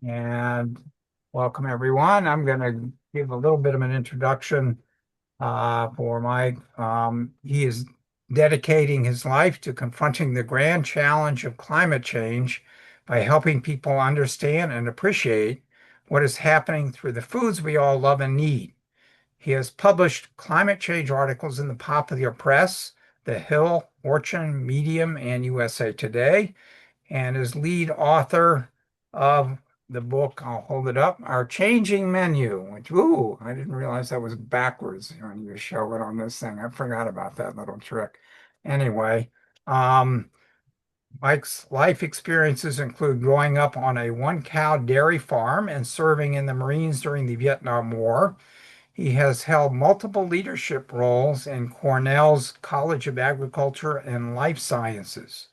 And welcome everyone. I'm going to give a little bit of an introduction for Mike. He is dedicating his life to confronting the grand challenge of climate change by helping people understand and appreciate what is happening through the foods we all love and need. He has published climate change articles in the popular press, The Hill, Fortune, Medium, and USA Today, and is lead author of the book, I'll hold it up, Our Changing Menu, which, ooh, I didn't realize that was backwards when you show it on this thing. I forgot about that little trick. Anyway, um, Mike's life experiences include growing up on a one-cow dairy farm and serving in the Marines during the Vietnam War. He has held multiple leadership roles in Cornell's College of Agriculture and Life Sciences.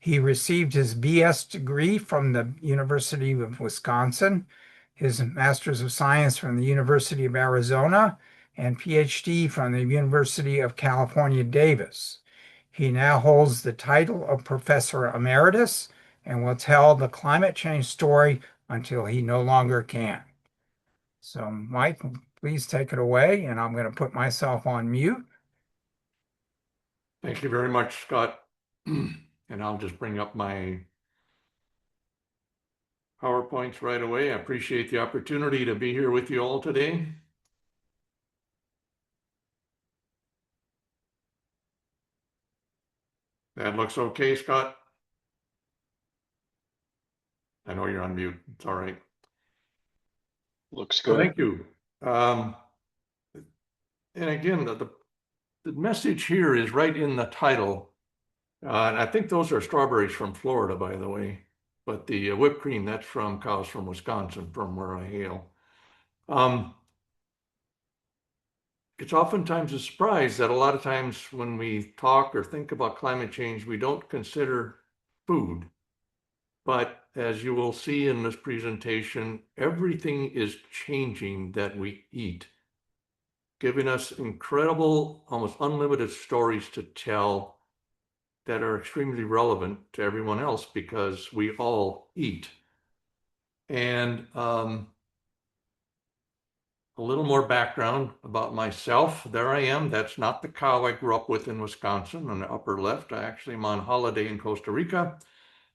He received his BS degree from the University of Wisconsin, his Master's of Science from the University of Arizona, and PhD from the University of California, Davis. He now holds the title of Professor Emeritus and will tell the climate change story until he no longer can. So, Mike, please take it away, and I'm going to put myself on mute. Thank you very much, Scott. And I'll just bring up my PowerPoints right away. I appreciate the opportunity to be here with you all today. That looks okay, Scott? I know you're on mute. It's all right. Looks Well, good. thank you. And again, the message here is right in the title. And I think those are strawberries from Florida, by the way. But the whipped cream, that's from cows from Wisconsin, from where I hail. It's oftentimes a surprise that a lot of times when we talk or think about climate change, we don't consider food. But as you will see in this presentation, everything is changing that we eat, giving us incredible, almost unlimited stories to tell that are extremely relevant to everyone else because we all eat. And a little more background about myself. There I am. That's not the cow I grew up with in Wisconsin on the upper left. I actually am on holiday in Costa Rica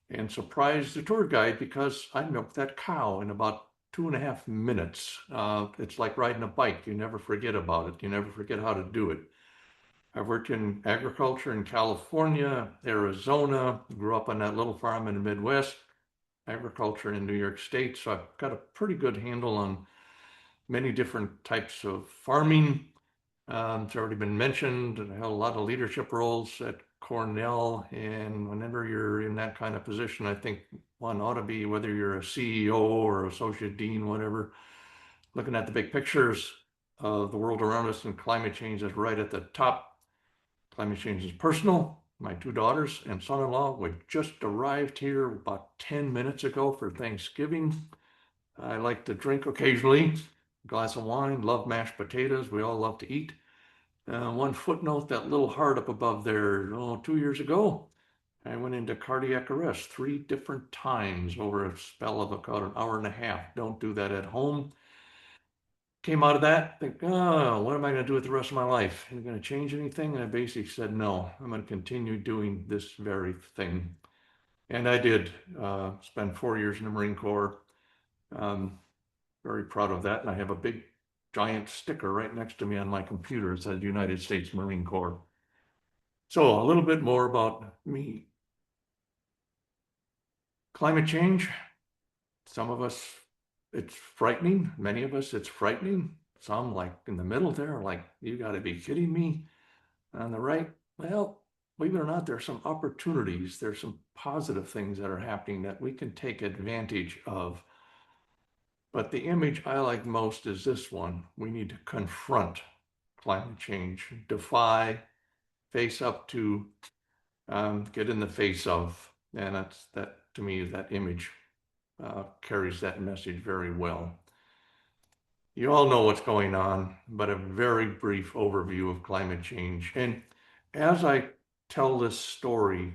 and surprised the tour guide because I milked that cow in about 2.5 minutes. It's like riding a bike. You never forget about it. You never forget how to do it. I've worked in agriculture in California, Arizona, grew up on that little farm in the Midwest, agriculture in New York State. So I've got a pretty good handle on many different types of farming. It's already been mentioned. I held a lot of leadership roles at Cornell, and whenever you're in that kind of position, I think one ought to be, whether you're a CEO or associate dean, whatever, looking at the big pictures of the world around us, and climate change is right at the top. Climate change is personal. My two daughters and son-in-law, we just arrived here about 10 minutes ago for Thanksgiving. I like to drink occasionally, a glass of wine, love mashed potatoes. We all love to eat. One footnote, that little heart up above there, 2 years ago, I went into cardiac arrest 3 different times over a spell of about an hour and a half. Don't do that at home. Came out of that, think, oh, what am I going to do with the rest of my life? Am I going to change anything? And I basically said, no, I'm going to continue doing this very thing. And I did spend 4 years in the Marine Corps. Um, Very proud of that. And I have a big giant sticker right next to me on my computer. It says United States Marine Corps. So a little bit more about me. Climate change, some of us, it's frightening. Many of us, it's frightening. Some, like in the middle there, like, you got to be kidding me. On the right, well, believe it or not, there's some opportunities. There's some positive things that are happening that we can take advantage of. But the image I like most is this one. We need to confront climate change, defy, face up to, get in the face of. And that, to me, that image carries that message very well. You all know what's going on, but a very brief overview of climate change. And as I tell this story,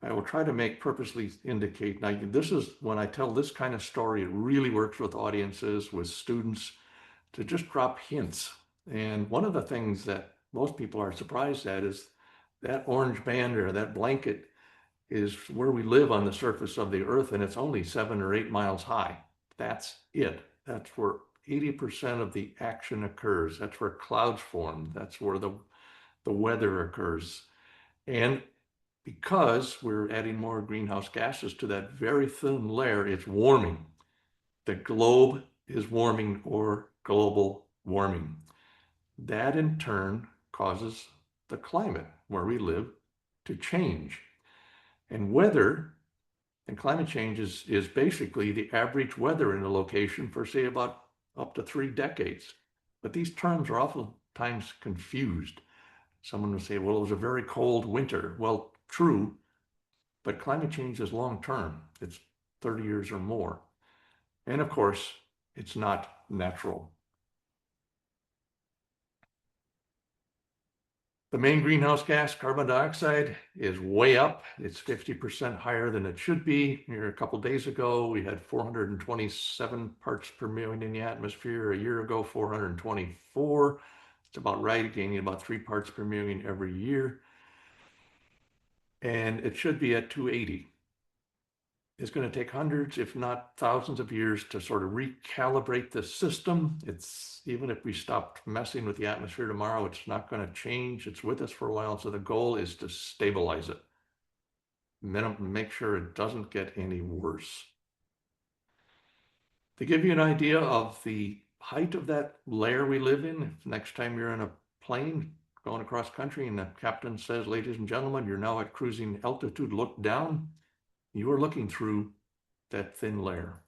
I will try to purposely indicate. Now, this is when I tell this kind of story, it really works with audiences, with students, to just drop hints. And one of the things that most people are surprised at is that orange band or that blanket is where we live on the surface of the earth, and it's only 7 or 8 miles high. That's it. That's where 80% of the action occurs. That's where clouds form. That's where the weather occurs. And because we're adding more greenhouse gases to that very thin layer, it's warming. The globe is warming, or global warming. That in turn causes the climate where we live to change. And weather and climate change is basically the average weather in a location for, say, about up to 3 decades. But these terms are oftentimes confused. Someone will say, well, it was a very cold winter. Well, true, but climate change is long term. It's 30 years or more. And of course, it's not natural. The main greenhouse gas, carbon dioxide, is way up. It's 50% higher than it should be. Here a couple days ago, we had 427 parts per million in the atmosphere. A year ago, 424. It's about right, gaining about 3 parts per million every year. And it should be at 280. It's going to take hundreds, if not thousands of years to sort of recalibrate the system. It's even if we stopped messing with the atmosphere tomorrow, it's not going to change. It's with us for a while. So the goal is to stabilize it. Make sure it doesn't get any worse. To give you an idea of the height of that layer we live in, if next time you're in a plane going across country and the captain says, ladies and gentlemen, you're now at cruising altitude, look down, you are looking through that thin layer.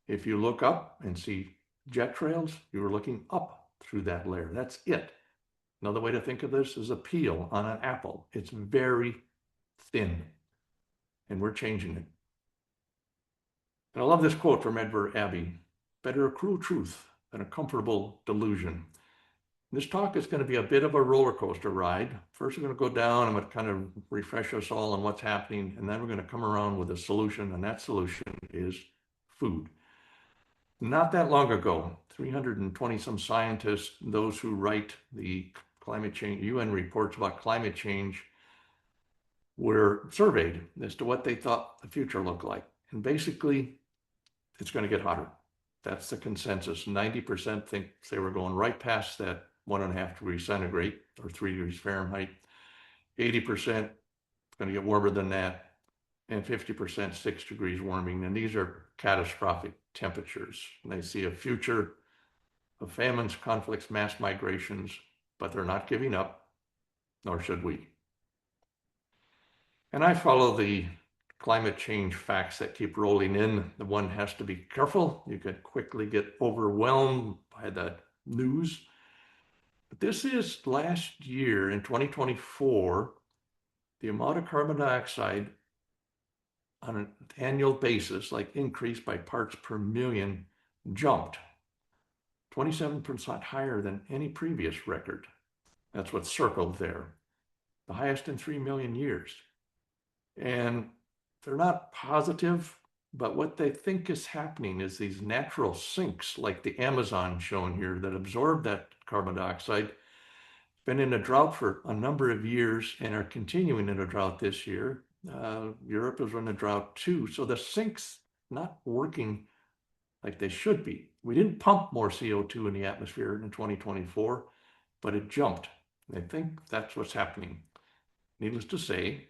If you look up and see jet trails, you are looking up through that layer. That's it. Another way to think of this is a peel on an apple. It's very thin, and we're changing it. And I love this quote from Edward Abbey: better a cruel truth than a comfortable delusion. This talk is going to be a bit of a roller coaster ride. First, we're going to go down. I'm going to kind of refresh us all on what's happening, and then we're going to come around with a solution, and that solution is food. Not that long ago, 320 some scientists, those who write the climate change, UN reports about climate change, were surveyed as to what they thought the future looked like. And basically, it's going to get hotter. That's the consensus. 90% think they were going right past that 1.5 degrees centigrade or 3 degrees Fahrenheit. 80% it's going to get warmer than that, and 50% 6 degrees warming. And these are catastrophic temperatures. And they see a future of famines, conflicts, mass migrations, but they're not giving up, nor should we. And I follow the climate change facts that keep rolling in. The one has to be careful. You could quickly get overwhelmed by the news. But this is last year in 2024, the amount of carbon dioxide on an annual basis, like increased by parts per million, jumped 27% higher than any previous record. That's what's circled there. The highest in 3 million years. And they're not positive, but what they think is happening is these natural sinks, like the Amazon shown here, that absorb that carbon dioxide, been in a drought for a number of years and are continuing in a drought this year. Europe is in a drought too. So the sinks not working like they should be. We didn't pump more CO2 in the atmosphere in 2024, but it jumped. I think that's what's happening. Needless to say,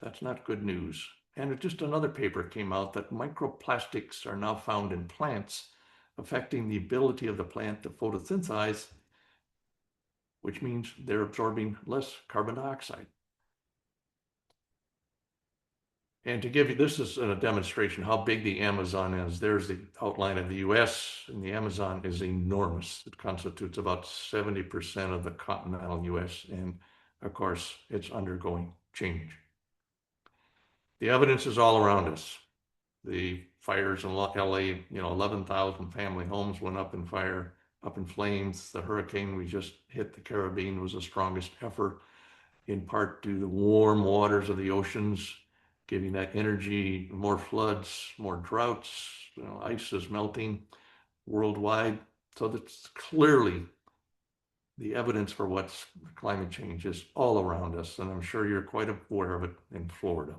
that's not good news. And just another paper came out that microplastics are now found in plants, affecting the ability of the plant to photosynthesize, which means they're absorbing less carbon dioxide. And to give you, this is a demonstration how big the Amazon is. There's the outline of the US, and the Amazon is enormous. It constitutes about 70% of the continental US, and of course, it's undergoing change. The evidence is all around us. The fires in LA, 11,000 family homes went up in fire, up in flames. The hurricane we just hit the Caribbean was the strongest ever, in part due to the warm waters of the oceans giving that energy, more floods, more droughts, ice is melting worldwide. So that's clearly the evidence for what's climate change is all around us, and I'm sure you're quite aware of it in Florida.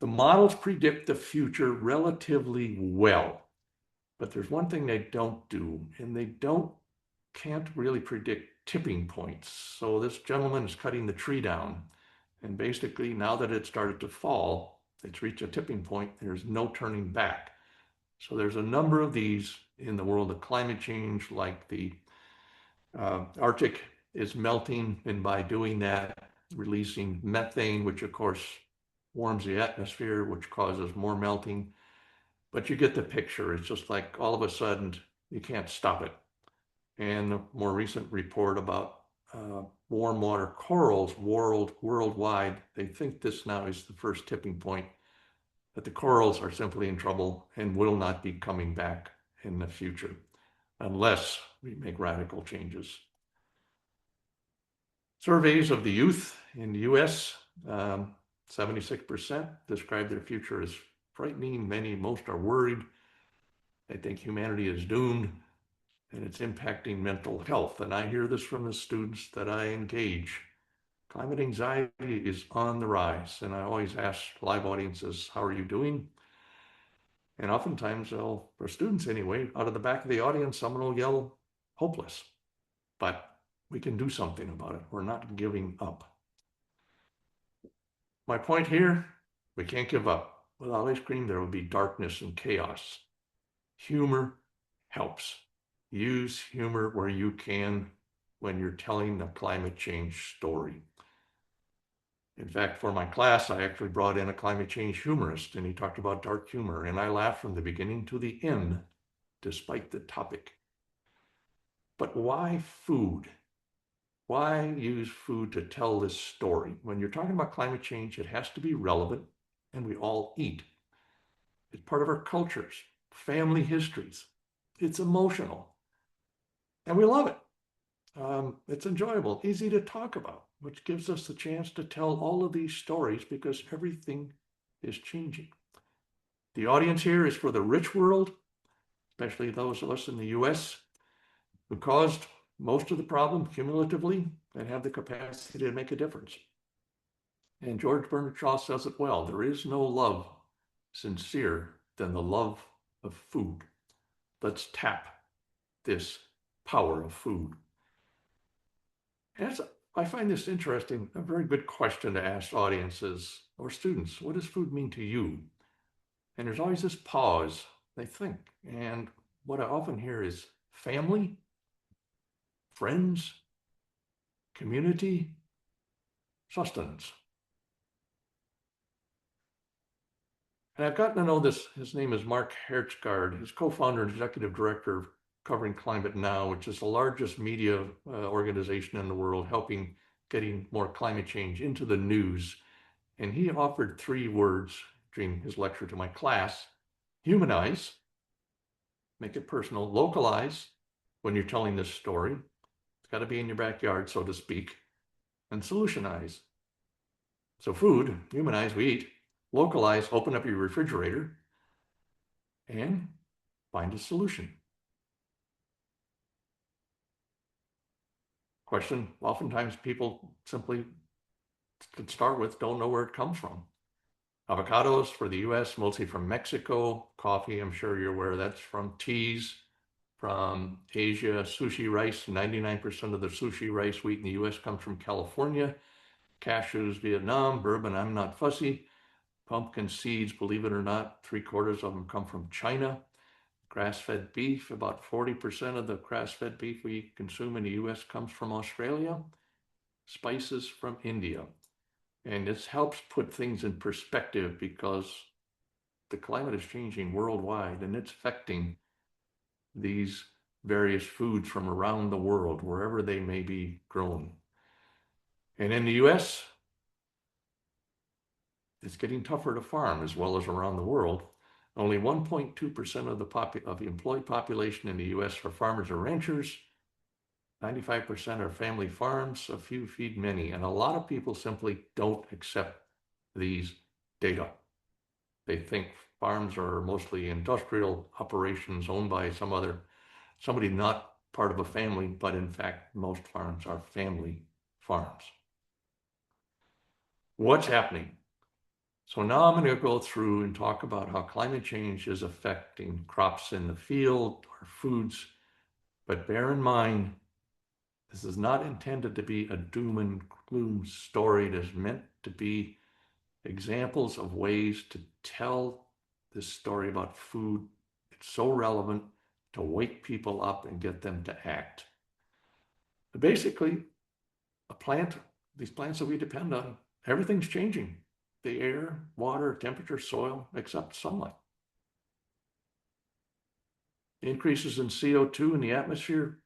The models predict the future relatively well, but there's one thing they don't do, and can't really predict tipping points. So this gentleman is cutting the tree down, and basically now that it started to fall, it's reached a tipping point, there's no turning back. So there's a number of these in the world of climate change, like the Arctic is melting, and by doing that, releasing methane, which of course warms the atmosphere, which causes more melting. But you get the picture. It's just like all of a sudden you can't stop it. And a more recent report about warm water corals worldwide, they think this now is the first tipping point, that the corals are simply in trouble and will not be coming back in the future unless we make radical changes. Surveys of the youth in the US, 76% describe their future as frightening. Most are worried. They think humanity is doomed and it's impacting mental health. And I hear this from the students that I engage. Climate anxiety is on the rise. And I always ask live audiences, how are you doing? And oftentimes, for students anyway, out of the back of the audience, someone will yell, hopeless. But we can do something about it. We're not giving up. My point here, we can't give up. Without ice cream, there will be darkness and chaos. Humor helps. Use humor where you can when you're telling the climate change story. In fact, for my class, I actually brought in a climate change humorist, and he talked about dark humor, and I laughed from the beginning to the end, despite the topic. But why food? Why use food to tell this story? When you're talking about climate change, it has to be relevant, and we all eat. It's part of our cultures, family histories. It's emotional, and we love it. It's enjoyable, easy to talk about, which gives us the chance to tell all of these stories because everything is changing. The audience here is for the rich world, especially those of us in the US who caused most of the problem cumulatively and have the capacity to make a difference. And George Bernard Shaw says it well, there is no love sincere than the love of food. Let's tap this power of food. And I find this interesting, a very good question to ask audiences or students. What does food mean to you? And there's always this pause, they think. And what I often hear is family, friends, community, sustenance. And I've gotten to know this, his name is Mark Hertzgaard, his co-founder and executive director of Covering Climate Now, which is the largest media organization in the world, helping getting more climate change into the news. And he offered 3 words during his lecture to my class: humanize, make it personal; localize, when you're telling this story, it's got to be in your backyard, so to speak; and solutionize. So food, humanize, we eat; localize, open up your refrigerator and find a solution. Question, oftentimes people simply, to start with, don't know where it comes from. Avocados for the US, mostly from Mexico. Coffee, I'm sure you're aware, that's from teas from Asia. Sushi rice, 99% of the sushi rice we eat in the US comes from California. Cashews, Vietnam. Bourbon, I'm not fussy. Pumpkin seeds, believe it or not, 3/4 of them come from China. Grass-fed beef, about 40% of the grass-fed beef we consume in the US comes from Australia. Spices from India. And this helps put things in perspective because the climate is changing worldwide and it's affecting these various foods from around the world, wherever they may be grown. And in the US, it's getting tougher to farm as well as around the world. Only 1.2% of the employed population in the US are farmers or ranchers. 95% are family farms. A few feed many. And a lot of people simply don't accept these data. They think farms are mostly industrial operations owned by somebody not part of a family, but in fact, most farms are family farms. What's happening? So now I'm going to go through and talk about how climate change is affecting crops in the field or foods. But bear in mind, this is not intended to be a doom and gloom story. It is meant to be examples of ways to tell this story about food. It's so relevant to wake people up and get them to act. But basically, these plants that we depend on, everything's changing. The air, water, temperature, soil, except sunlight. Increases in CO2 in the atmosphere.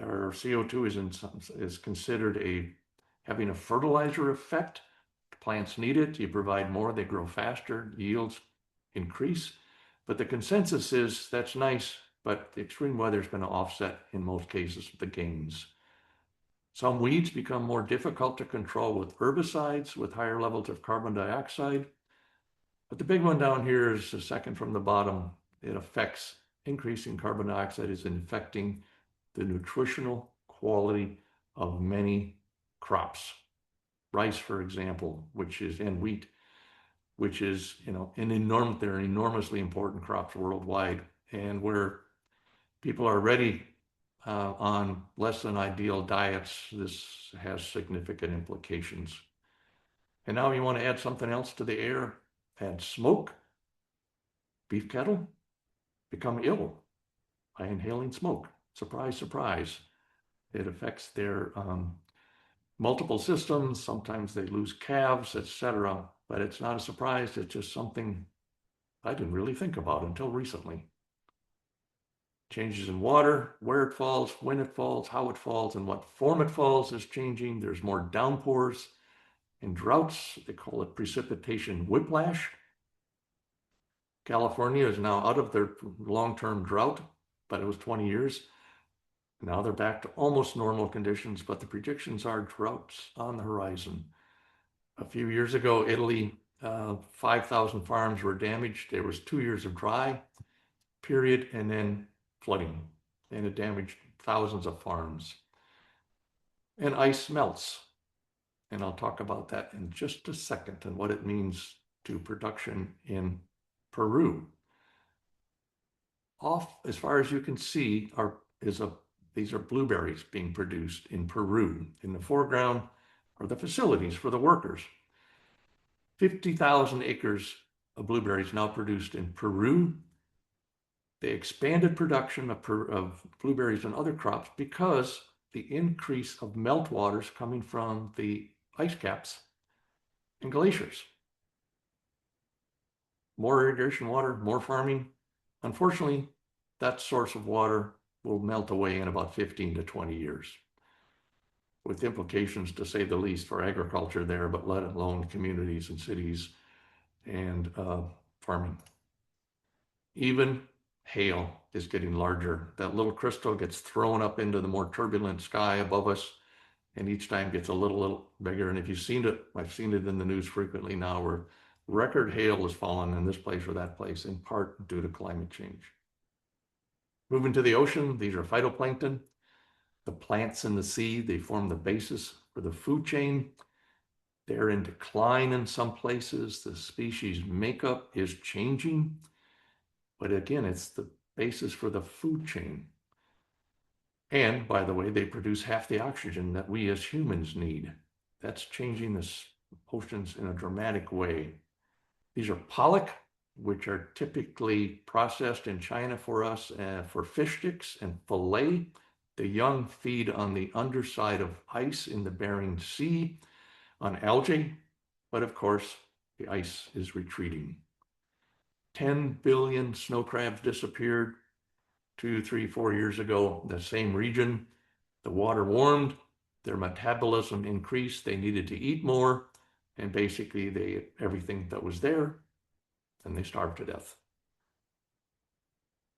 Our CO2 is considered having a fertilizer effect. Plants need it. You provide more, they grow faster, yields increase. But the consensus is that's nice, but the extreme weather is going to offset, in most cases, the gains. Some weeds become more difficult to control with herbicides with higher levels of carbon dioxide. But the big one down here is the second from the bottom. It affects increasing carbon dioxide is infecting the nutritional quality of many crops. Rice, for example, and wheat, which is, they're enormously important crops worldwide, and where people are already on less than ideal diets, this has significant implications. And now you want to add something else to the air, add smoke. Beef cattle become ill by inhaling smoke. Surprise, surprise. It affects their multiple systems. Sometimes they lose calves, etc. But it's not a surprise. It's just something I didn't really think about until recently. Changes in water, where it falls, when it falls, how it falls, and what form it falls is changing. There's more downpours and droughts. They call it precipitation whiplash. California is now out of their long-term drought, but it was 20 years. Now they're back to almost normal conditions, but the predictions are droughts on the horizon. A few years ago, Italy, 5,000 farms were damaged. There was 2 years of dry period and then flooding, and it damaged thousands of farms. And ice melts, and I'll talk about that in just a second and what it means to production in Peru. Off, as far as you can see, these are blueberries being produced in Peru. In the foreground are the facilities for the workers. 50,000 acres of blueberries now produced in Peru. They expanded production of blueberries and other crops because the increase of meltwaters coming from the ice caps and glaciers. More irrigation water, more farming. Unfortunately, that source of water will melt away in about 15 to 20 years, with implications, to say the least, for agriculture there, but let alone communities and cities and farming. Even hail is getting larger. That little crystal gets thrown up into the more turbulent sky above us, and each time gets a little bigger. And if you've seen it, I've seen it in the news frequently now, where record hail has fallen in this place or that place, in part due to climate change. Moving to the ocean, these are phytoplankton. The plants in the sea, they form the basis for the food chain. They're in decline in some places. The species makeup is changing. But again, it's the basis for the food chain. And by the way, they produce half the oxygen that we as humans need. That's changing the oceans in a dramatic way. These are pollock, which are typically processed in China for us for fish sticks and fillet. The young feed on the underside of ice in the Bering Sea on algae, but of course, the ice is retreating. 10 billion snow crabs disappeared 2, 3, 4 years ago in the same region. The water warmed, their metabolism increased, they needed to eat more, and basically they ate everything that was there, and they starved to death.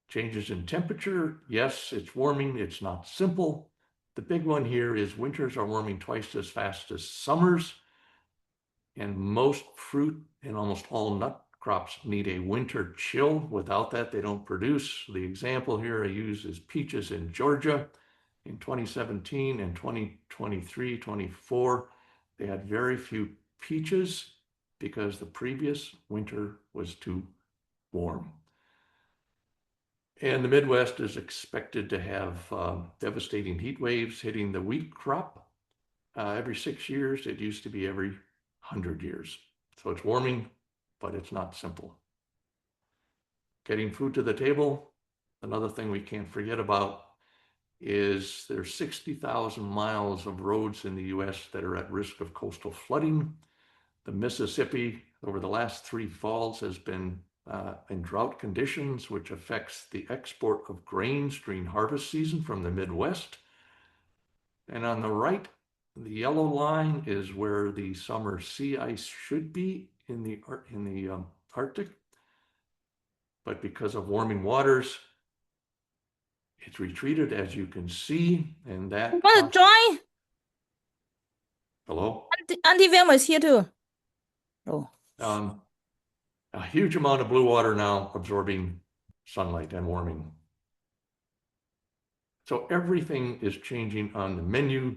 Changes in temperature, yes, it's warming, it's not simple. The big one here is winters are warming twice as fast as summers. And most fruit and almost all nut crops need a winter chill. Without that, they don't produce. The example here I use is peaches in Georgia in 2017 and 2023, 24. They had very few peaches because the previous winter was too warm. And the Midwest is expected to have devastating heat waves hitting the wheat crop every 6 years. It used to be every 100 years. So it's warming, but it's not simple. Getting food to the table, another thing we can't forget about is there's 60,000 miles of roads in the US that are at risk of coastal flooding. The Mississippi over the last 3 falls has been in drought conditions, which affects the export of grains during harvest season from the Midwest. And on the right, the yellow line is where the summer sea ice should be in the Arctic. But because of warming waters, it's retreated, as you can see, and that. You want to join? Hello? Auntie Vilma is here too. Oh. A huge amount of blue water now absorbing sunlight and warming. So everything is changing on the menu,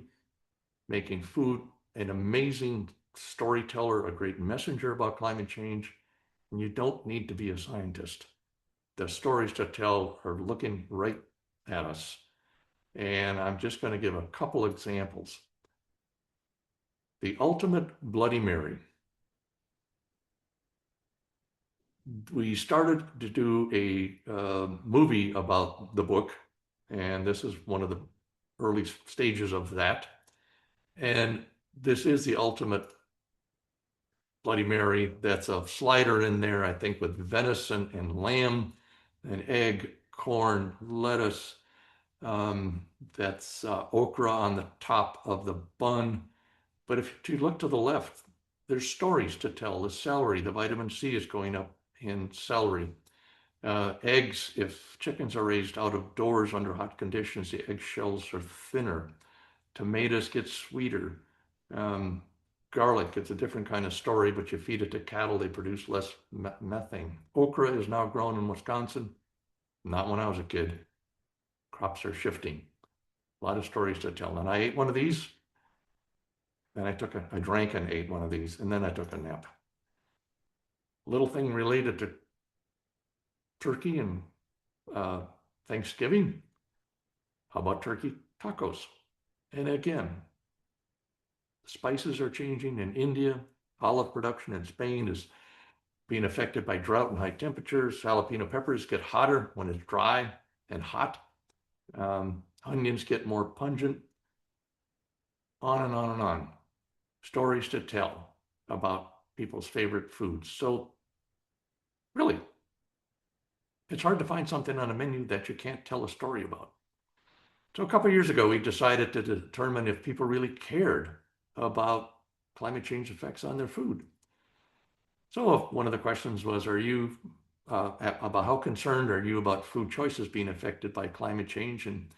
making food an amazing storyteller, a great messenger about climate change. And you don't need to be a scientist. The stories to tell are looking right at us. And I'm just going to give a couple examples. The ultimate Bloody Mary. We started to do a movie about the book, and this is one of the early stages of that. And this is the ultimate Bloody Mary. That's a slider in there, I think, with venison and lamb, and egg, corn, lettuce. That's okra on the top of the bun. But if you look to the left, there's stories to tell. The celery, the vitamin C is going up in celery. Eggs, if chickens are raised out of doors under hot conditions, the egg shells are thinner. Tomatoes get sweeter. Garlic, it's a different kind of story, but you feed it to cattle, they produce less methane. Okra is now grown in Wisconsin. Not when I was a kid. Crops are shifting. A lot of stories to tell. And I ate one of these. Then I drank and ate one of these, and then I took a nap. Little thing related to turkey and Thanksgiving. How about turkey tacos? And again, spices are changing in India. Olive production in Spain is being affected by drought and high temperatures. Jalapeno peppers get hotter when it's dry and hot. Onions get more pungent. On and on and on. Stories to tell about people's favorite foods. So really, it's hard to find something on a menu that you can't tell a story about. So a couple of years ago, we decided to determine if people really cared about climate change effects on their food. So one of the questions was, are you about how concerned are you about food choices being affected by climate change? And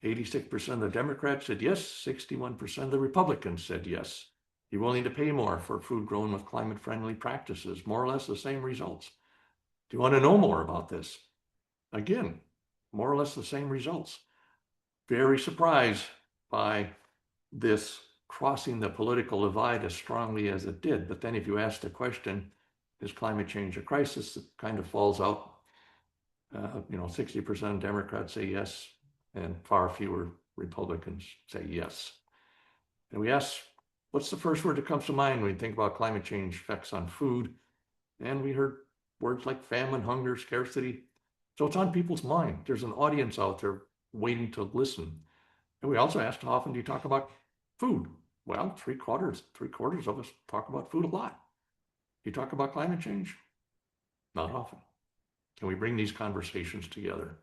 86% of the Democrats said yes, 61% of the Republicans said yes. You're willing to pay more for food grown with climate-friendly practices, more or less the same results. Do you want to know more about this? Again, more or less the same results. Very surprised by this crossing the political divide as strongly as it did. But then if you ask the question, is climate change a crisis? It kind of falls out. 60% of Democrats say yes, and far fewer Republicans say yes. And we ask, what's the first word that comes to mind when you think about climate change effects on food? And we heard words like famine, hunger, scarcity. So it's on people's mind. There's an audience out there waiting to listen. And we also asked, how often do you talk about food? Well, three quarters of us talk about food a lot. You talk about climate change? Not often. Can we bring these conversations together?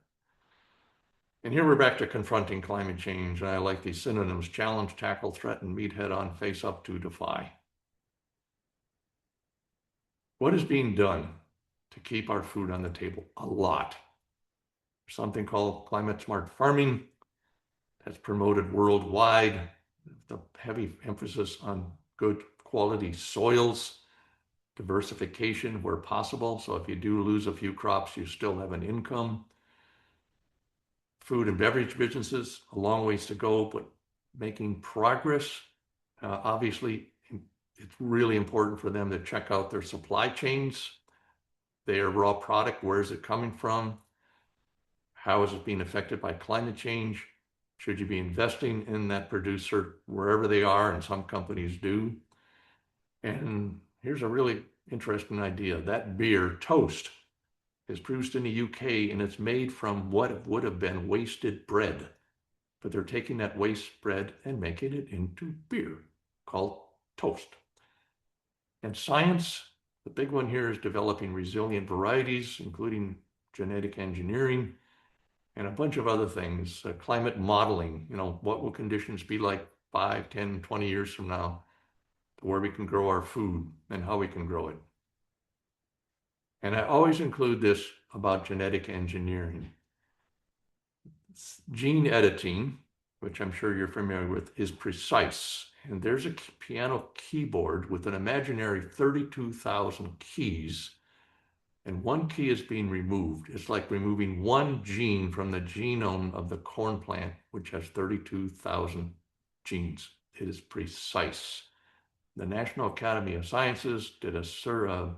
And here we're back to confronting climate change. And I like these synonyms: challenge, tackle, threaten, meet head on, face up to, defy. What is being done to keep our food on the table? A lot. There's something called climate smart farming that's promoted worldwide. The heavy emphasis on good quality soils, diversification where possible. So if you do lose a few crops, you still have an income. Food and beverage businesses, a long ways to go, but making progress. Obviously, it's really important for them to check out their supply chains, their raw product, where is it coming from? How is it being affected by climate change? Should you be investing in that producer wherever they are? And some companies do. And here's a really interesting idea. That beer, Toast, is produced in the UK and it's made from what would have been wasted bread. But they're taking that waste bread and making it into beer called Toast. And science, the big one here is developing resilient varieties, including genetic engineering and a bunch of other things. Climate modeling, what will conditions be like 5, 10, 20 years from now, where we can grow our food and how we can grow it. And I always include this about genetic engineering. Gene editing, which I'm sure you're familiar with, is precise. And there's a piano keyboard with an imaginary 32,000 keys, and one key is being removed. It's like removing one gene from the genome of the corn plant, which has 32,000 genes. It is precise. The National Academy of Sciences did a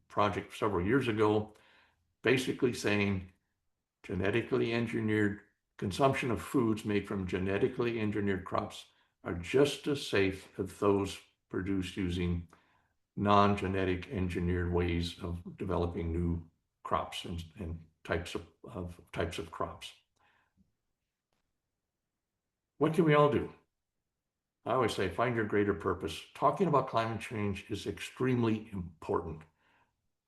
project several years ago, basically saying genetically engineered consumption of foods made from genetically engineered crops are just as safe as those produced using non-genetic engineered ways of developing new crops and types of crops. What can we all do? I always say, find your greater purpose. Talking about climate change is extremely important.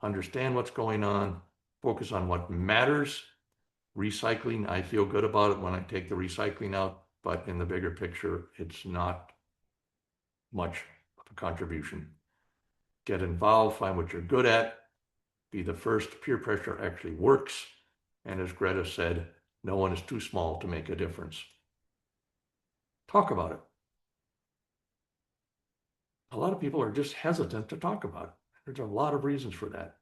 Understand what's going on, focus on what matters. Recycling, I feel good about it when I take the recycling out, but in the bigger picture, it's not much of a contribution. Get involved, find what you're good at, be the first. Peer pressure actually works. And as Greta said, no one is too small to make a difference. Talk about it. A lot of people are just hesitant to talk about it. There's a lot of reasons for that.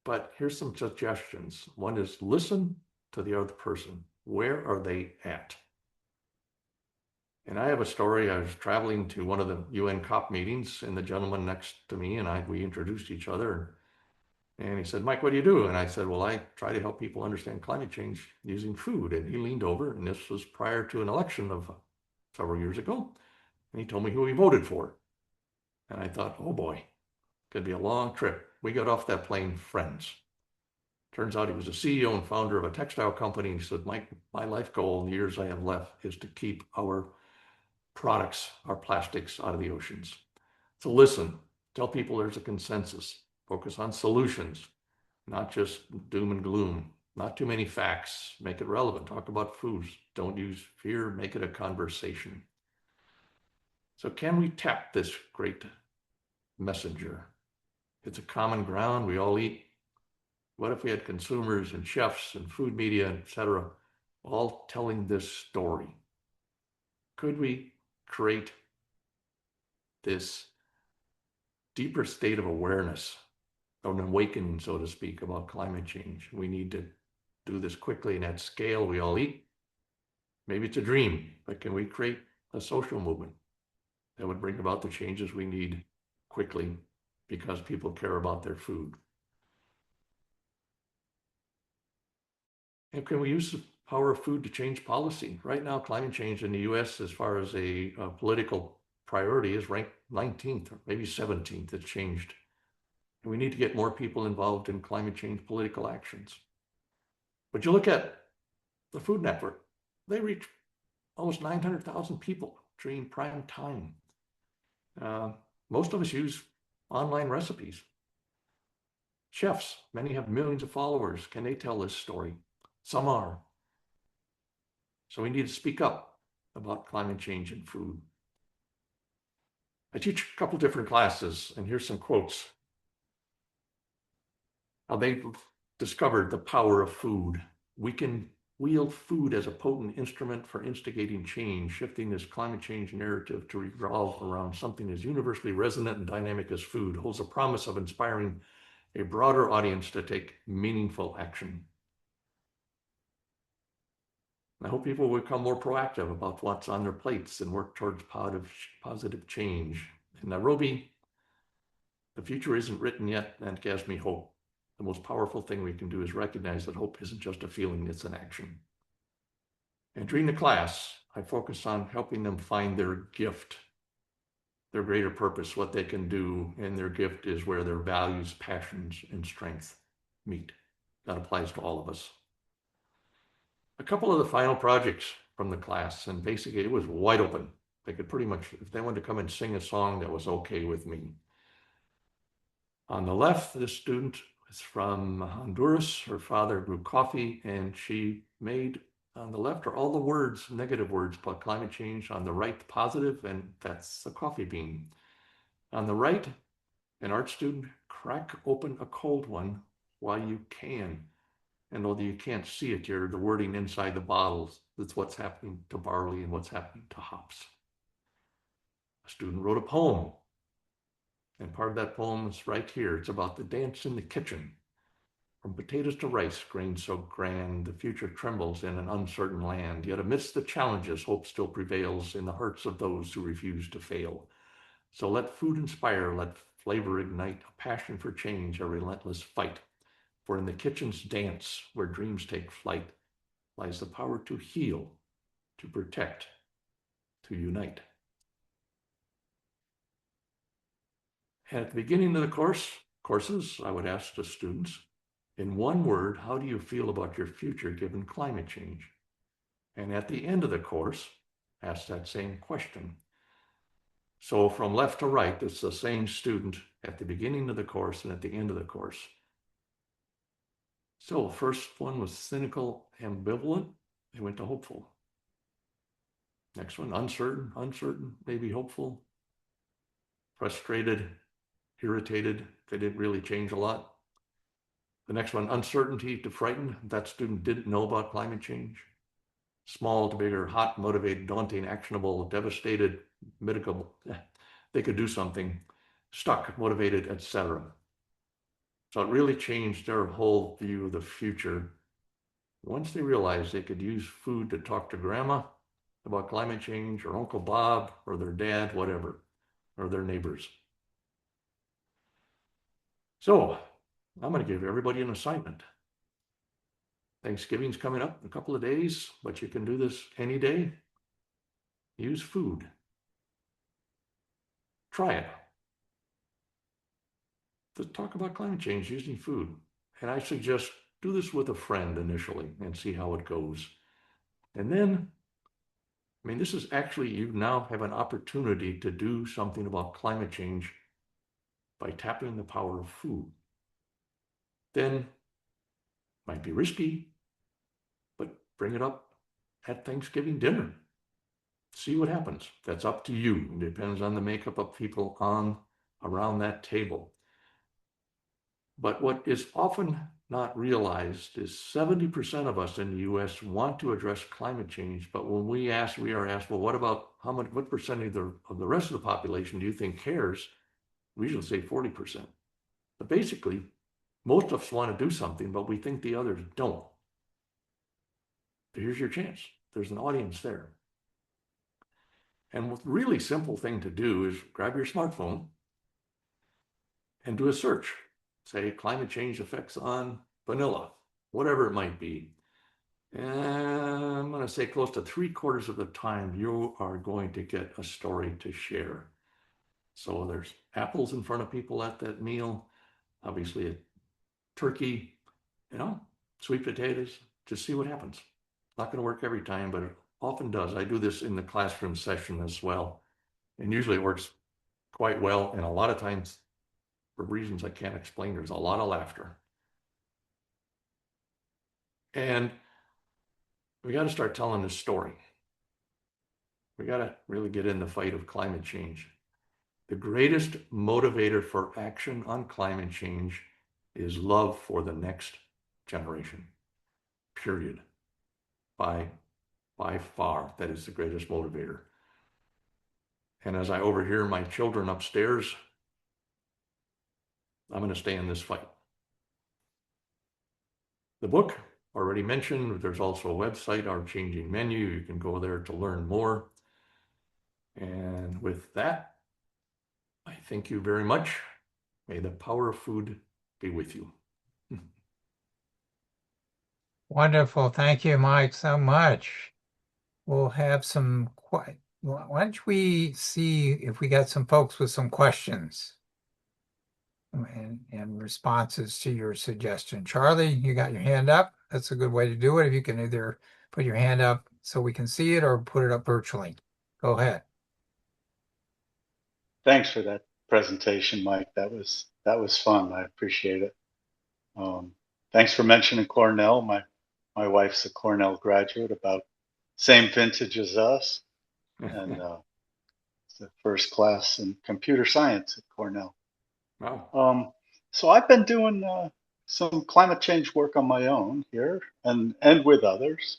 But here's some suggestions. One is listen to the other person. Where are they at? And I have a story. I was traveling to one of the UN COP meetings, and the gentleman next to me and we introduced each other. And he said, "Mike, what do you do?" And I said, "Well, I try to help people understand climate change using food." And he leaned over, and this was prior to an election of several years ago. And he told me who he voted for. And I thought, oh boy, could be a long trip. We got off that plane friends. Turns out he was a CEO and founder of a textile company. He said, "Mike, my life goal in the years I have left is to keep our products, our plastics out of the oceans." So listen, tell people there's a consensus. Focus on solutions, not just doom and gloom. Not too many facts. Make it relevant. Talk about foods. Don't use fear. Make it a conversation. So can we tap this great messenger? It's a common ground. We all eat. What if we had consumers and chefs and food media, etc., all telling this story? Could we create this deeper state of awareness, or an awakening, so to speak, about climate change? We need to do this quickly and at scale. We all eat. Maybe it's a dream, but can we create a social movement that would bring about the changes we need quickly because people care about their food? And can we use the power of food to change policy? Right now, climate change in the US, as far as a political priority, is ranked 19th or maybe 17th. It's changed. And we need to get more people involved in climate change political actions. But you look at the Food Network, they reach almost 900,000 people during prime time. Most of us use online recipes. Chefs, many have millions of followers. Can they tell this story? Some are. So we need to speak up about climate change and food. I teach a couple different classes, and here's some quotes. How they discovered the power of food. We can wield food as a potent instrument for instigating change, shifting this climate change narrative to revolve around something as universally resonant and dynamic as food, holds a promise of inspiring a broader audience to take meaningful action. I hope people will become more proactive about what's on their plates and work towards positive change. In Nairobi, the future isn't written yet, and it gives me hope. The most powerful thing we can do is recognize that hope isn't just a feeling, it's an action. And during the class, I focus on helping them find their gift, their greater purpose, what they can do, and their gift is where their values, passions, and strength meet. That applies to all of us. A couple of the final projects from the class, and basically it was wide open. They could pretty much, if they wanted to come and sing a song, that was okay with me. On the left, this student is from Honduras. Her father grew coffee, and she made, on the left are all the words, negative words about climate change. On the right, the positive, and that's the coffee bean. On the right, an art student, crack open a cold one while you can. And although you can't see it, you're the wording inside the bottles. That's what's happening to barley and what's happening to hops. A student wrote a poem. And part of that poem is right here. It's about the dance in the kitchen. From potatoes to rice, grain so grand, the future trembles in an uncertain land. Yet amidst the challenges, hope still prevails in the hearts of those who refuse to fail. So let food inspire, let flavor ignite, a passion for change, a relentless fight. For in the kitchen's dance, where dreams take flight, lies the power to heal, to protect, to unite. And at the beginning of the courses, I would ask the students, in one word, how do you feel about your future given climate change? And at the end of the course, ask that same question. So from left to right, it's the same student at the beginning of the course and at the end of the course. So first one was cynical, ambivalent. They went to hopeful. Next one, uncertain, maybe hopeful. Frustrated, irritated. They didn't really change a lot. The next one, uncertainty to frightened. That student didn't know about climate change. Small to bigger, hot, motivated, daunting, actionable, devastated, mitigable. They could do something. Stuck, motivated, etc. So it really changed their whole view of the future. Once they realized they could use food to talk to grandma about climate change, or Uncle Bob, or their dad, whatever, or their neighbors. So I'm going to give everybody an assignment. Thanksgiving's coming up in a couple of days, but you can do this any day. Use food. Try it. Let's talk about climate change using food. And I suggest do this with a friend initially and see how it goes. And then, I mean, this is actually, you now have an opportunity to do something about climate change by tapping the power of food. Then, might be risky, but bring it up at Thanksgiving dinner. See what happens. That's up to you. It depends on the makeup of people around that table. But what is often not realized is 70% of us in the US want to address climate change, but when we are asked, well, what percentage of the rest of the population do you think cares? We usually say 40%. But basically, most of us want to do something, but we think the others don't. But here's your chance. There's an audience there. And a really simple thing to do is grab your smartphone and do a search. Say climate change effects on vanilla, whatever it might be. And I'm going to say close to 3/4 of the time you are going to get a story to share. So there's apples in front of people at that meal, obviously a turkey, sweet potatoes, just see what happens. Not going to work every time, but it often does. I do this in the classroom session as well. And usually it works quite well. And a lot of times, for reasons I can't explain, there's a lot of laughter. And we got to start telling this story. We got to really get in the fight of climate change. The greatest motivator for action on climate change is love for the next generation, period. by far. That is the greatest motivator. And as I overhear my children upstairs, I'm going to stay in this fight. The book, already mentioned, there's also a website, Our Changing Menu. You can go there to learn more. And with that, I thank you very much. May the power of food be with you. Wonderful. Thank you, Mike, so much. We'll have some, why don't we see if we got some folks with some questions and responses to your suggestion. Charlie, you got your hand up? That's a good way to do it. If you can either put your hand up so we can see it or put it up virtually. Go ahead. Thanks for that presentation, Mike. That was fun. I appreciate it. Thanks for mentioning Cornell. My wife's a Cornell graduate, about same vintage as us, and it's the first class in computer science at Cornell. Wow. So I've been doing some climate change work on my own here and with others.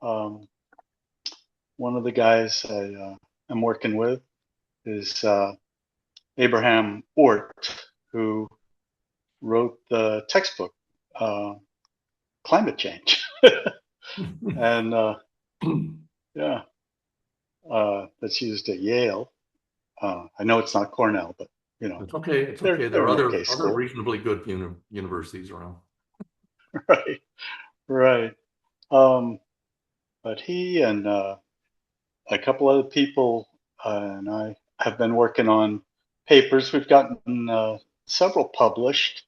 One of the guys I'm working with is Abraham Ort, who wrote the textbook Climate Change. And yeah, that's used at Yale. I know it's not Cornell, but you know, It's okay. It's they're okay. There are an other okay school. reasonably good universities around. Right, right. But he and a couple other people and I have been working on papers. We've gotten several published,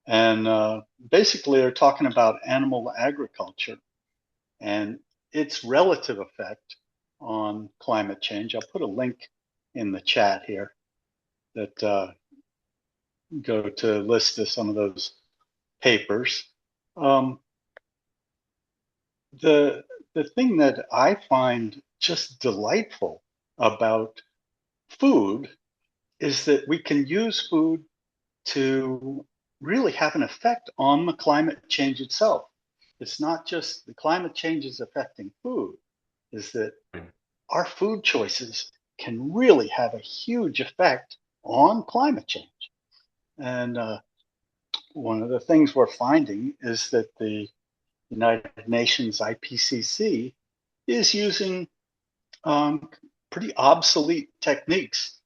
and basically they're talking about animal agriculture and its relative effect on climate change. I'll put a link in the chat here that go to a list of some of those papers. The thing that I find just delightful about food is that we can use food to really have an effect on the climate change itself. It's not just the climate change is affecting food, is that our food choices can really have a huge effect on climate change. And one of the things we're finding is that the United Nations IPCC is using pretty obsolete techniques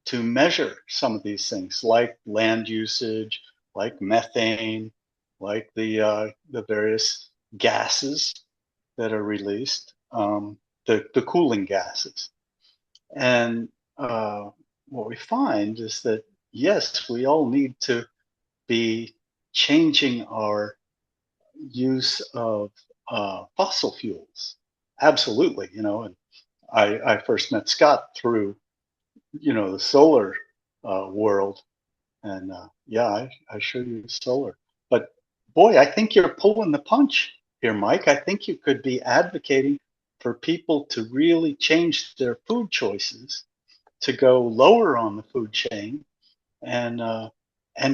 to measure some of these things, like land usage, like methane, like the various gases that are released, the cooling gases. And what we find is that, yes, we all need to be changing our use of fossil fuels. Absolutely, you know, and I first met Scott through, you know, the solar world, and yeah, I sure use solar. But boy, I think you're pulling the punch here, Mike. I think you could be advocating for people to really change their food choices to go lower on the food chain and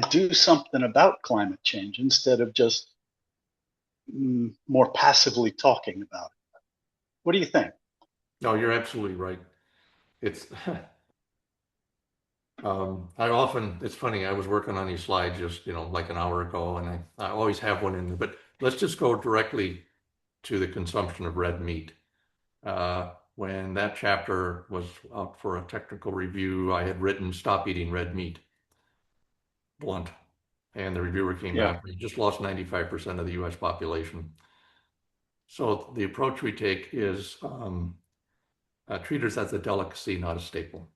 do something about climate change instead of just more passively talking about it. What do you think? No, you're absolutely right. It's it's funny, I was working on these slides just, like an hour ago, and I always have one in there, but let's just go directly to the consumption of red meat. When that chapter was out for a technical review, I had written, "Stop eating red meat." Blunt. And the reviewer came back, "We just lost 95% of the US population." So the approach we take is treat it as a delicacy, not a staple.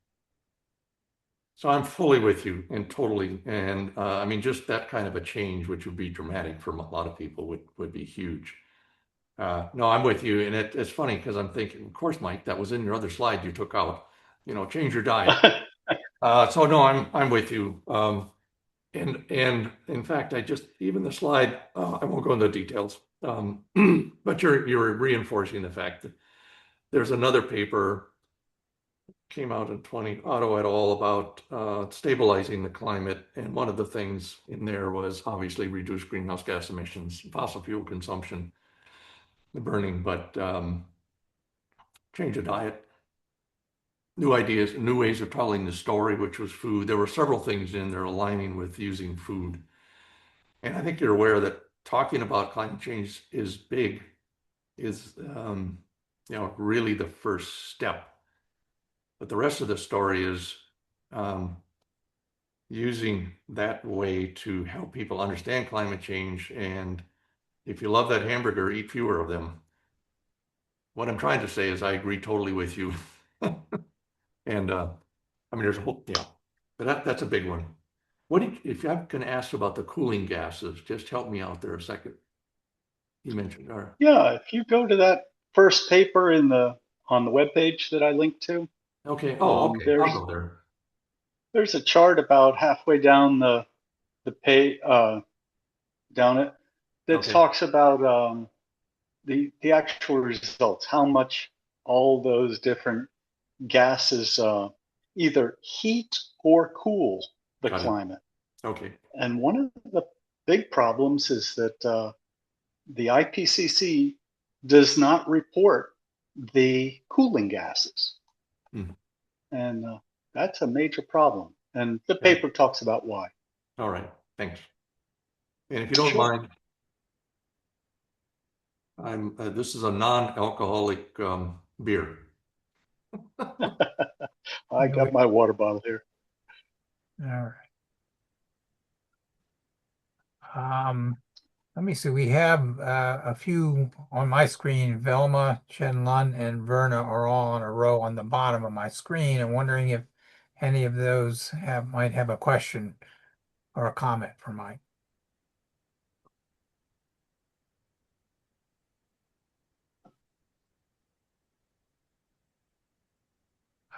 So I'm fully with you and totally, and I mean, just that kind of a change, which would be dramatic for a lot of people, would be huge. No, I'm with you, and it's funny because I'm thinking, of course, Mike, that was in your other slide you took out. Change your diet. So no, I'm with you. And in fact, even the slide, I won't go into the details, but you're reinforcing the fact that there's another paper came out in Otto et al. About stabilizing the climate, and one of the things in there was obviously reduce greenhouse gas emissions, fossil fuel consumption. the burning, but change the diet, new ideas, new ways of telling the story, which was food. There were several things in there aligning with using food. And I think you're aware that talking about climate change is big, is really the first step. But the rest of the story is using that way to help people understand climate change. And if you love that hamburger, eat fewer of them. What I'm trying to say is I agree totally with you. And I mean, there's a whole, yeah, but that's a big one. If I can ask about the cooling gases, just help me out there a second. You mentioned, or Yeah, if you go to that first paper on the webpage that I linked to, okay, oh, okay, I'll go there. there's a chart about halfway down the page down it that Okay, talks about the actual results, how much all those different gases either heat or cool the got it. climate. Okay, And one of the big problems is that the IPCC does not report the cooling gases. Hmm. And that's a major problem. And the Yeah. paper talks about why. All right, thanks. And if you don't Sure. mind, this is a non-alcoholic beer. I got my water bottle here. All right. Let me see. We have a few on my screen. Velma, Chen Lun, and Verna are all in a row on the bottom of my screen. I'm wondering if any of those might have a question or a comment for Mike.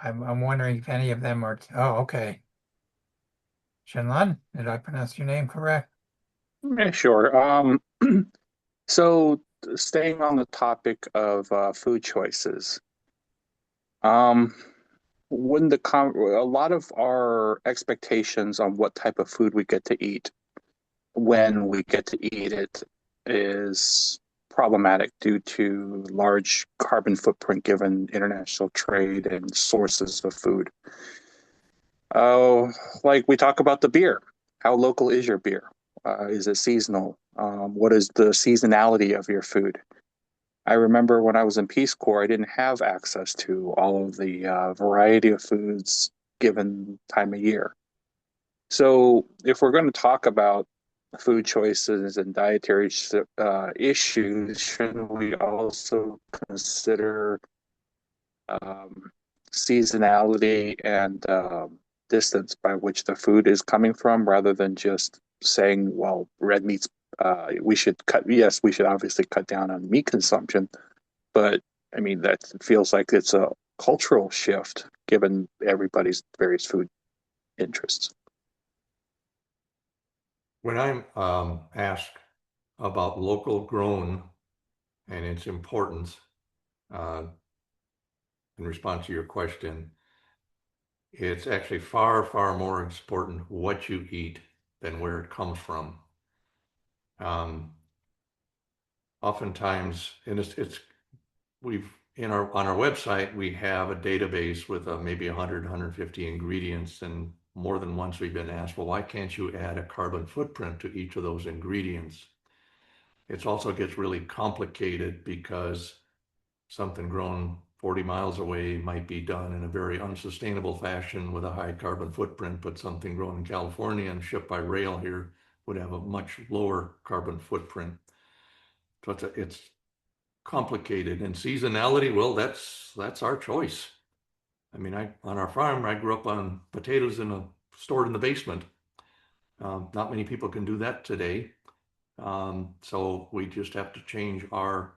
I'm wondering if any of them are. Oh, okay. Chen Lun, did I pronounce your name correct? Yeah, sure. So staying on the topic of food choices, um, when a lot of our expectations on what type of food we get to eat when we get to eat it is problematic due to large carbon footprint given international trade and sources of food. Oh, like we talk about the beer. How local is your beer? Is it seasonal? What is the seasonality of your food? I remember when I was in Peace Corps, I didn't have access to all of the variety of foods given time of year. So, if we're going to talk about food choices and dietary issues, shouldn't we also consider um, seasonality and distance by which the food is coming from, rather than just saying, well, red meat's we should cut. Yes, we should obviously cut down on meat consumption, but I mean that feels like it's a cultural shift given everybody's various food interests. When I'm asked about local grown and its importance, uh, in response to your question, it's actually far, far more important what you eat than where it comes from. Um, Oftentimes, and it's we've on our website we have a database with maybe 100, 150 ingredients, and more than once we've been asked, well, why can't you add a carbon footprint to each of those ingredients? It also gets really complicated because something grown 40 miles away might be done in a very unsustainable fashion with a high carbon footprint, but something grown in California and shipped by rail here would have a much lower carbon footprint. So it's complicated. And seasonality, well, that's our choice. I mean, on our farm, I grew up on potatoes stored in the basement. Not many people can do that today. So we just have to change our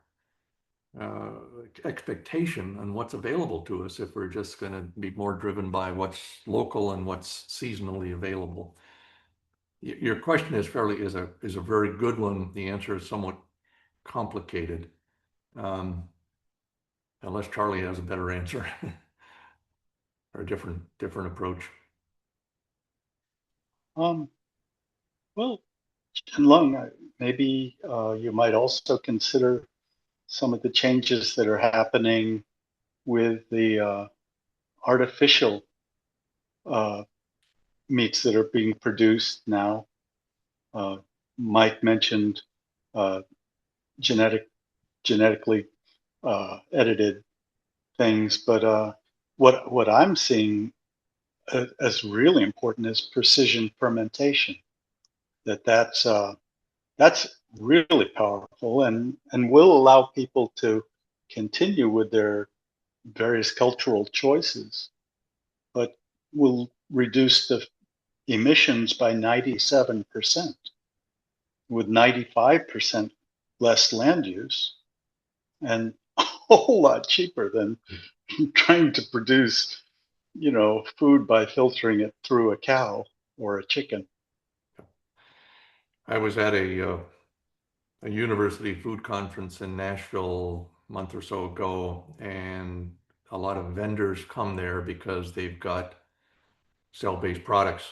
uh, expectation on what's available to us if we're just going to be more driven by what's local and what's seasonally available. Your question is a very good one. The answer is somewhat complicated, unless Charlie has a better answer or a different approach. Well, Chen Lung, maybe you might also consider some of the changes that are happening with the artificial meats that are being produced now. Mike mentioned genetically edited things, but what I'm seeing as really important is precision fermentation. That's really powerful and will allow people to continue with their various cultural choices, but will reduce the emissions by 97%, with 95% less land use, and a whole lot cheaper than trying to produce, food by filtering it through a cow or a chicken. I was at a university food conference in Nashville a month or so ago, and a lot of vendors come there because they've got cell-based products.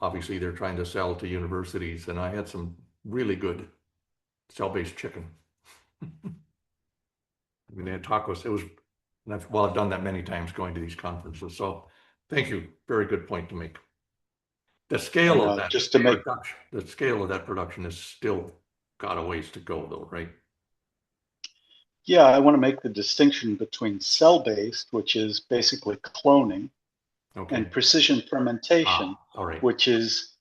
Obviously, they're trying to sell to universities, and I had some really good cell-based chicken. I mean, they had tacos. I've done that many times going to these conferences. So thank you. Very good point to make. The scale of that Just to make production, the scale of that production has still got a ways to go, though, right? Yeah, I want to make the distinction between cell-based, which is basically cloning, Okay. and precision fermentation, All right. which is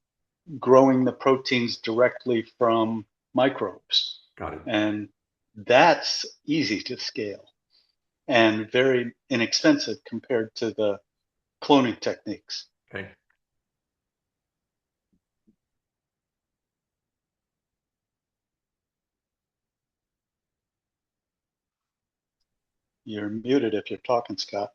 growing the proteins directly from microbes. Got it. And that's easy to scale and very inexpensive compared to the cloning techniques. Okay. You're muted if you're talking, Scott.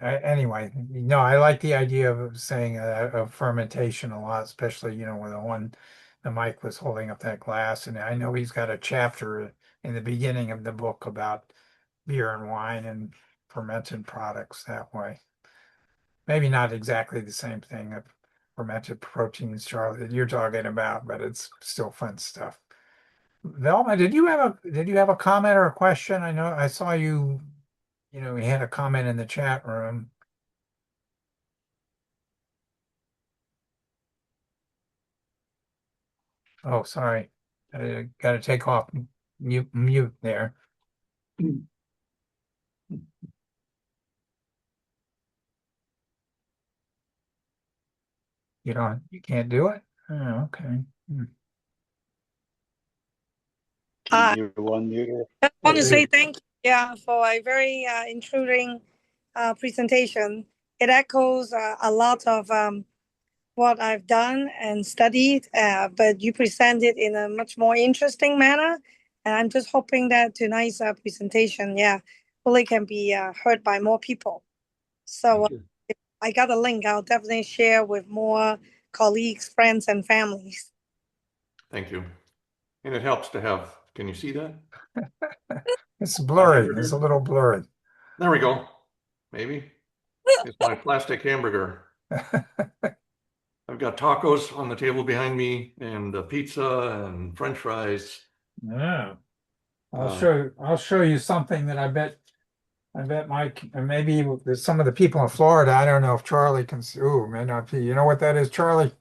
Anyway, no, I like the idea of saying of fermentation a lot, especially, with the Mike was holding up that glass. And I know he's got a chapter in the beginning of the book about beer and wine and fermented products that way. Maybe not exactly the same thing of fermented proteins, Charlie, that you're talking about, but it's still fun stuff. Velma, did you have a comment or a question? I know I saw you we had a comment in the chat room. Oh, sorry. I got to take off mute there. You can't do it? Oh, okay. Can you unmute her? I want to Okay. say thank you, for a very intriguing presentation. It echoes a lot of what I've done and studied, but you present it in a much more interesting manner. And I'm just hoping that tonight's presentation, really can be heard by more people. So if I got a link, I'll definitely share with more colleagues, friends, and families. Thank you. And it helps to have, can you see that? It's blurry. It's a little blurry. There we go. Maybe. It's my plastic hamburger. I've got tacos on the table behind me and pizza and French fries. Yeah. I'll show you something that I bet Mike, and maybe there's some of the people in Florida. I don't know if Charlie can see. Ooh, may not be. You know what that is, Charlie?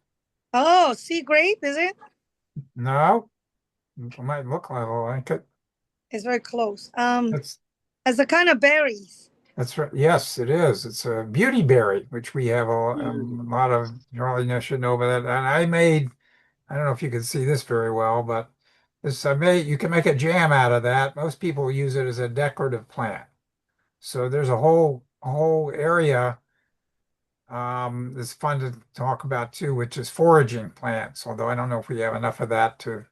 Oh, sea grape, is it? No? It might look like it. It's very close. That's As a kind of berries. That's right. Yes, it is. It's a beauty berry, which we have a lot of. Charlie should know about that. And I don't know if you can see this very well, but you can make a jam out of that. Most people use it as a decorative plant. So there's a whole area that's fun to talk about too, which is foraging plants, although I don't know if we have enough of that to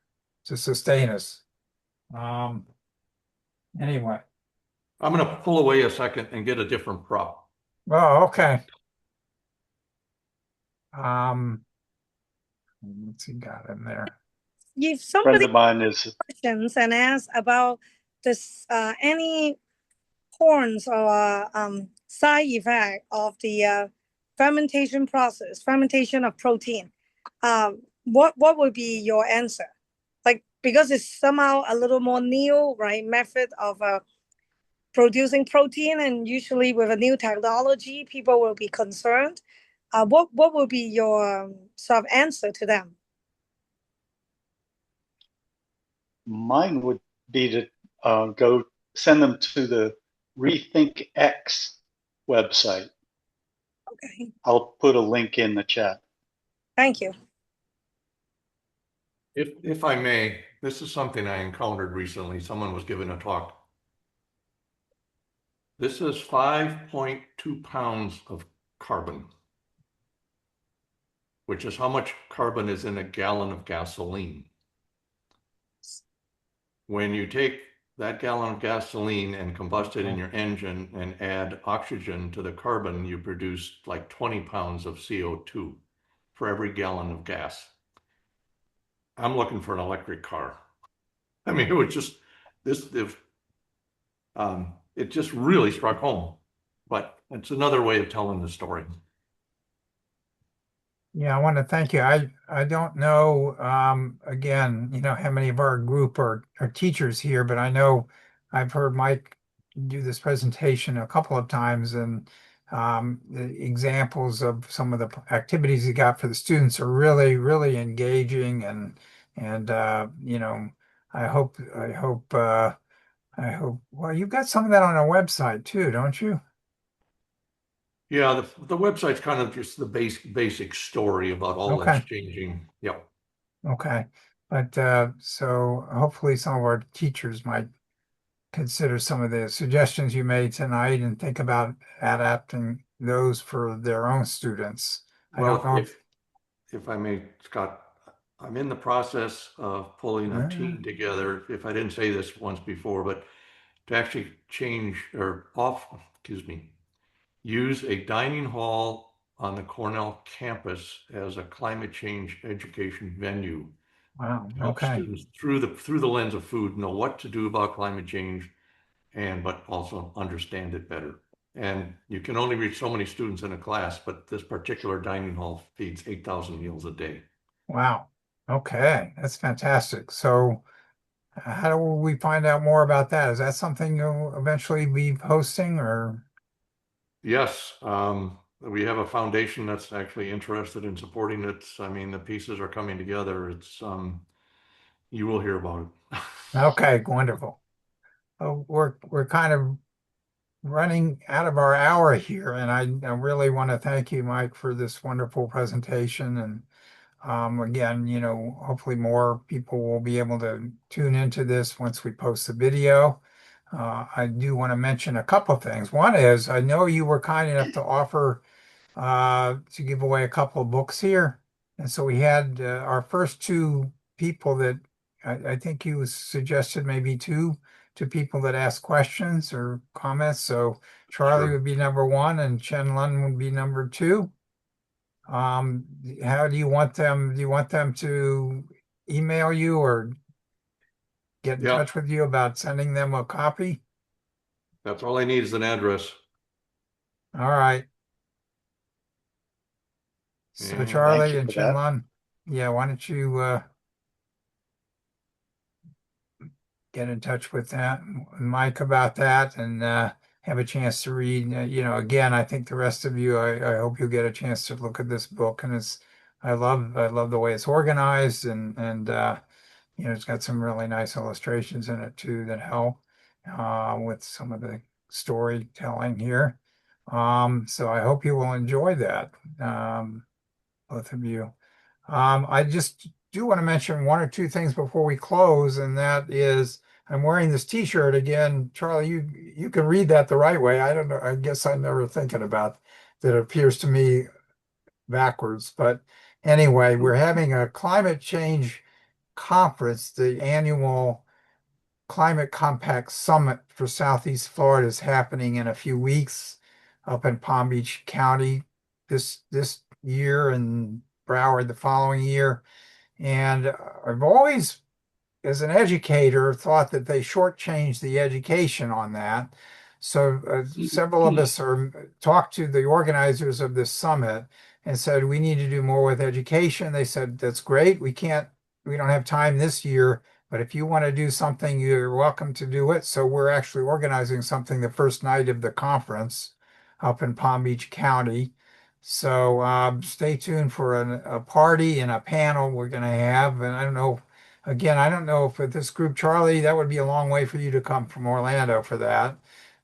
sustain us. Anyway. I'm going to pull away a second and get a different prop. Oh, okay. What's he got in there? If Friend somebody of mine is questions and asks about this, any horns or side effect of the fermentation process, fermentation of protein, what would be your answer? Like because it's somehow a little more new, right, method of producing protein, and usually with a new technology, people will be concerned. What will be your sort of answer to them? Mine would be to go send them to the Rethink X website. Okay, I'll put a link in the chat. thank you. If I may, this is something I encountered recently. Someone was giving a talk. This is 5.2 pounds of carbon, which is how much carbon is in a gallon of gasoline. When you take that gallon of gasoline and combust it in your engine and add oxygen to the carbon, you produce like 20 pounds of CO2 for every gallon of gas. I'm looking for an electric car. I mean, it was just it just really struck home. But it's another way of telling the story. Yeah, I want to thank you. I don't know, again, how many of our group are teachers here, but I know I've heard Mike do this presentation a couple of times, and the examples of some of the activities he got for the students are really, really engaging, and I hope well, you've got some of that on a website too, don't you? Yeah, the website's kind of just the basic story about all that's Okay. changing. Yep. Okay. But so hopefully some of our teachers might consider some of the suggestions you made tonight and think about adapting those for their own students. I don't Well, know if I may, Scott, I'm in the process of pulling a uh, team together. If I didn't say this once before, but to actually use a dining hall on the Cornell campus as a climate change education venue wow, to help okay. students through the lens of food know what to do about climate change but also understand it better. And you can only reach so many students in a class, but this particular dining hall feeds 8,000 meals a day. Wow. Okay. That's fantastic. So how do we find out more about that? Is that something you'll eventually be posting or Yes, we have a foundation that's actually interested in supporting it. I mean, the pieces are coming together. You will hear about it. okay, wonderful. We're kind of running out of our hour here, and I really want to thank you, Mike, for this wonderful presentation. And again, hopefully more people will be able to tune into this once we post the video. I do want to mention a couple of things. One is I know you were kind enough to offer to give away a couple of books here. And so we had our first two people that I think you suggested maybe two people that asked questions or comments. So Charlie Sure. would be number one and Chen Lun would be number two. Um, how do you want them? Do you want them to email you or get in Yeah, touch with you about sending them a copy? that's all I need is an address. All right. So And Thank Charlie you and for that. Chen yeah, why don't you get in touch with that Mike about that and have a chance to read. Again, I think the rest of you, I hope you'll get a chance to look at this book. And I love the way it's organized and it's got some really nice illustrations in it too that help with some of the storytelling here. So I hope you will enjoy that, both of you. I just do want to mention one or two things before we close, and that is I'm wearing this t-shirt again. Charlie, you can read that the right way. I don't know. I guess I'm never thinking about that. It appears to me backwards. But anyway, we're having a climate change conference. The annual Climate Compact Summit for Southeast Florida is happening in a few weeks up in Palm Beach County this year and Broward the following year. And I've always, as an educator, thought that they shortchanged the education on that. So several of us are talked to the organizers of this summit and said we need to do more with education. They said that's great. We don't have time this year But if you want to do something, you're welcome to do it. So we're actually organizing something the first night of the conference up in Palm Beach County. So stay tuned for a party and a panel we're going to have. And I don't know, again, I don't know if with this group, Charlie, that would be a long way for you to come from Orlando for that.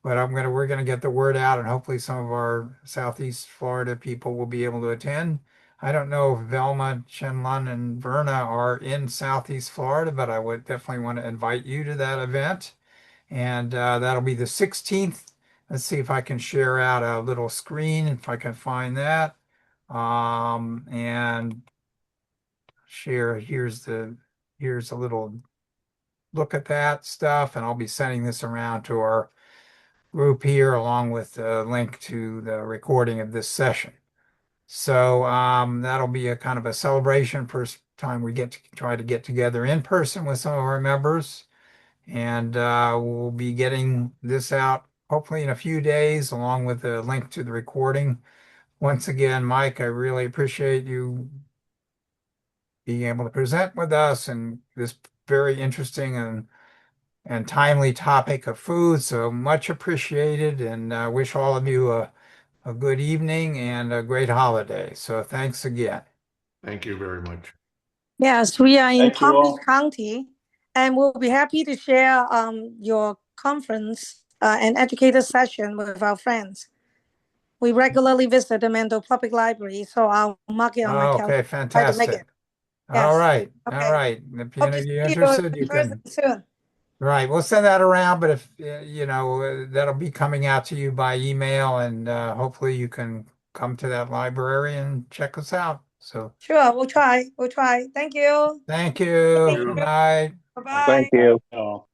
But we're gonna get the word out, and hopefully some of our Southeast Florida people will be able to attend. I don't know if Velma, Chenlun, and Verna are in Southeast Florida, but I would definitely want to invite you to that event. And that'll be the 16th. Let's see if I can share out a little screen, if I can find that. And share, here's a little look at that stuff, and I'll be sending this around to our group here along with a link to the recording of this session. So that'll be a kind of a celebration. First time we get to try to get together in person with some of our members. And we'll be getting this out hopefully in a few days along with a link to the recording. Once again, Mike, I really appreciate you being able to present with us and this very interesting and timely topic of food. So much appreciated, and wish all of you a good evening and a great holiday. So thanks again. Thank you very much. Yes, we are in Thank you Palm Beach all. County, and we'll be happy to share your conference and educator session with our friends. We regularly visit the Mendel Public Library, so I'll mark it on my calendar. Okay, Try to make it. fantastic. All Yes. right. All Okay. right. If Hope to see you're you interested, you in person can. soon. Right. We'll send that around, but if that'll be coming out to you by email, and hopefully you can come to that library and check us out. So Sure, we'll try. We'll try. Thank you. thank Thank you. you. Good night. Bye-bye. Thank you. Oh.